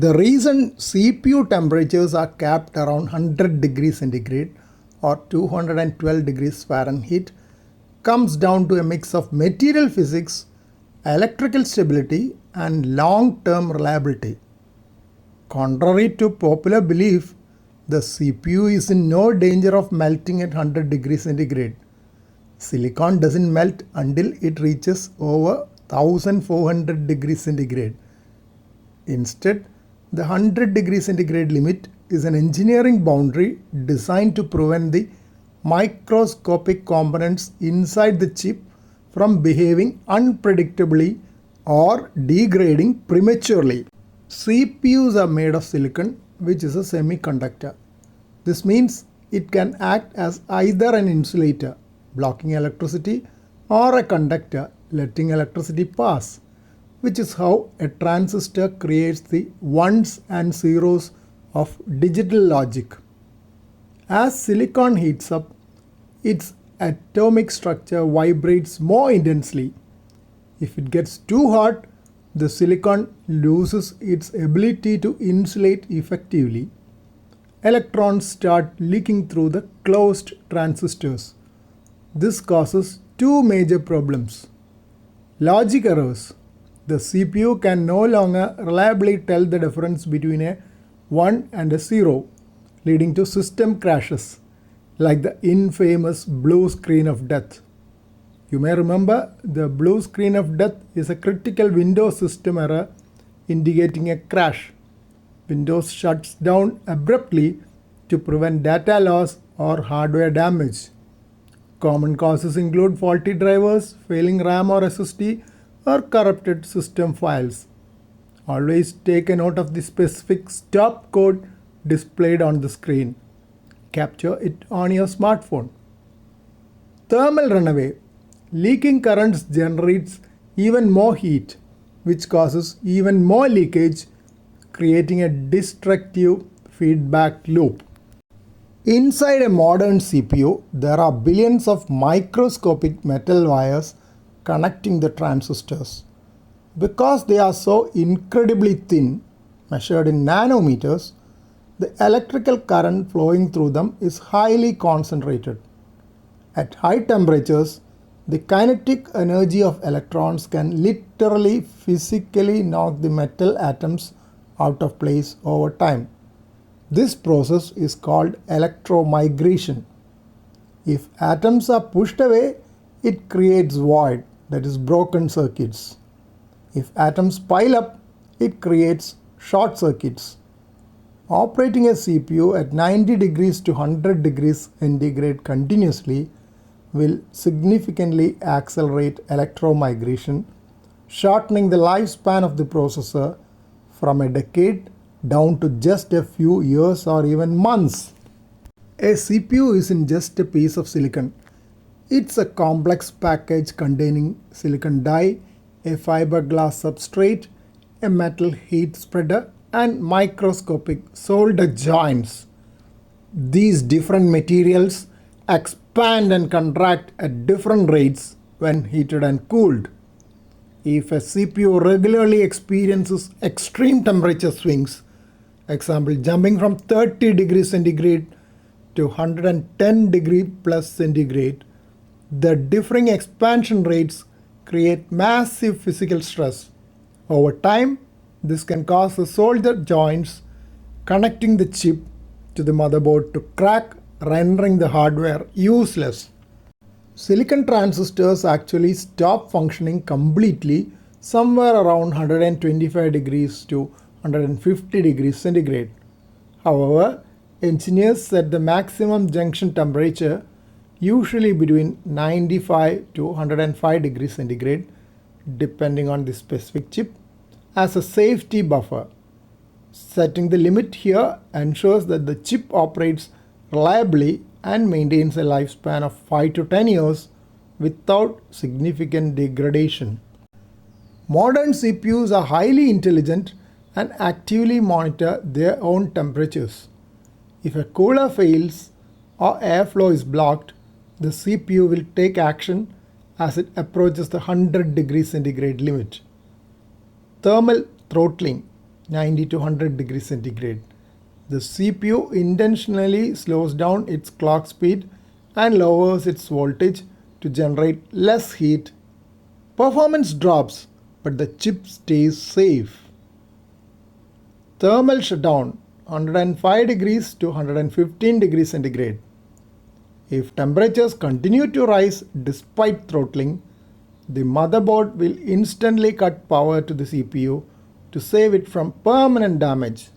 The reason CPU temperatures are capped around 100 degrees centigrade or 212 degrees Fahrenheit comes down to a mix of material physics, electrical stability, and long-term reliability. Contrary to popular belief, the CPU is in no danger of melting at 100 degrees centigrade. Silicon doesn't melt until it reaches over 1400 degrees centigrade. Instead, the 100 degrees centigrade limit is an engineering boundary designed to prevent the microscopic components inside the chip from behaving unpredictably or degrading prematurely. CPUs are made of silicon, which is a semiconductor. This means it can act as either an insulator, blocking electricity, or a conductor, letting electricity pass, which is how a transistor creates the ones and zeros of digital logic. As silicon heats up, its atomic structure vibrates more intensely. If it gets too hot, the silicon loses its ability to insulate effectively. Electrons start leaking through the closed transistors. This causes two major problems. Logic errors. The CPU can no longer reliably tell the difference between a 1 and a 0, leading to system crashes, like the infamous blue screen of death. You may remember the blue screen of death is a critical Windows system error indicating a crash. Windows shuts down abruptly to prevent data loss or hardware damage. Common causes include faulty drivers, failing RAM or SSD, or corrupted system files. Always take a note of the specific stop code displayed on the screen. Capture it on your smartphone. Thermal runaway. Leaking currents generates even more heat, which causes even more leakage, creating a destructive feedback loop. Inside a modern CPU, there are billions of microscopic metal wires connecting the transistors. Because they are so incredibly thin, measured in nanometers, the electrical current flowing through them is highly concentrated. At high temperatures, the kinetic energy of electrons can literally physically knock the metal atoms out of place over time. This process is called electromigration. If atoms are pushed away, it creates void, that is broken circuits. If atoms pile up, it creates short circuits. Operating a CPU at 90 degrees to 100 degrees centigrade continuously will significantly accelerate electromigration, shortening the lifespan of the processor from a decade down to just a few years or even months. A CPU isn't just a piece of silicon. It's a complex package containing silicon die, a fiberglass substrate, a metal heat spreader, and microscopic solder joints. These different materials expand and contract at different rates when heated and cooled. If a CPU regularly experiences extreme temperature swings, example jumping from 30 degrees centigrade to 110 degree plus centigrade, the differing expansion rates create massive physical stress. Over time, this can cause the solder joints connecting the chip to the motherboard to crack, rendering the hardware useless. Silicon transistors actually stop functioning completely somewhere around 125 degrees to 150 degrees centigrade. However, engineers set the maximum junction temperature usually between 95 to 105 degrees centigrade depending on the specific chip as a safety buffer. Setting the limit here ensures that the chip operates reliably and maintains a lifespan of 5 to 10 years without significant degradation. Modern CPUs are highly intelligent and actively monitor their own temperatures. If a cooler fails or airflow is blocked, the CPU will take action as it approaches the 100 degrees centigrade limit. Thermal throttling. 90 to 100 degrees centigrade. The CPU intentionally slows down its clock speed and lowers its voltage to generate less heat. Performance drops, but the chip stays safe. Thermal shutdown 105 degrees to 115 degrees centigrade. If temperatures continue to rise despite throttling, the motherboard will instantly cut power to the CPU to save it from permanent damage.